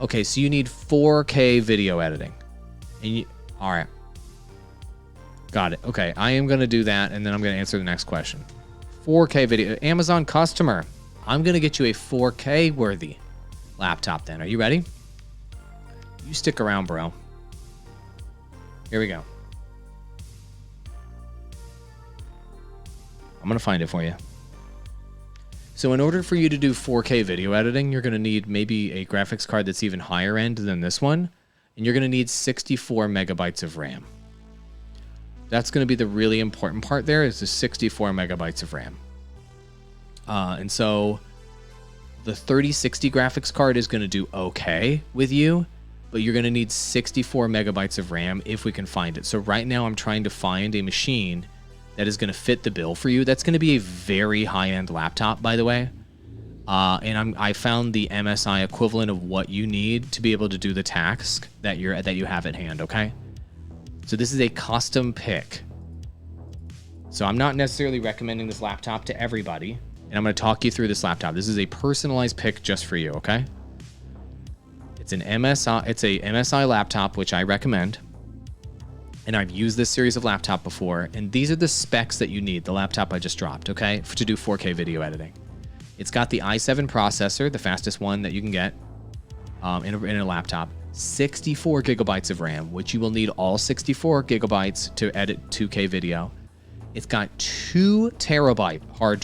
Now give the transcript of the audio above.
Okay, so you need 4K video editing. All right. Got it. Okay, I am going to do that, and then I'm going to answer the next question. 4K video. Amazon customer, I'm going to get you a 4K worthy laptop then. Are you ready? You stick around, bro. Here we go. I'm going to find it for you. So in order for you to do 4K video editing, you're going to need maybe a graphics card that's even higher end than this one. And you're going to need 64 megabytes of RAM. That's going to be the really important part there, is the 64 megabytes of RAM. And so the 3060 graphics card is going to do okay with you, but you're going to need 64 megabytes of RAM if we can find it. So right now I'm trying to find a machine that is going to fit the bill for you. That's going to be a very high-end laptop, by the way. And I found the MSI equivalent of what you need to be able to do the task that you have at hand, okay? So this is a custom pick. So I'm not necessarily recommending this laptop to everybody, and I'm going to talk you through this laptop. This is a personalized pick just for you, okay? It's a MSI laptop, which I recommend. And I've used this series of laptop before, and these are the specs that you need, the laptop I just dropped, okay, to do 4K video editing. It's got the i7 processor, the fastest one that you can get in a laptop, 64 gigabytes of RAM, which you will need all 64 gigabytes to edit 2K video. It's got 2 terabyte hard drive.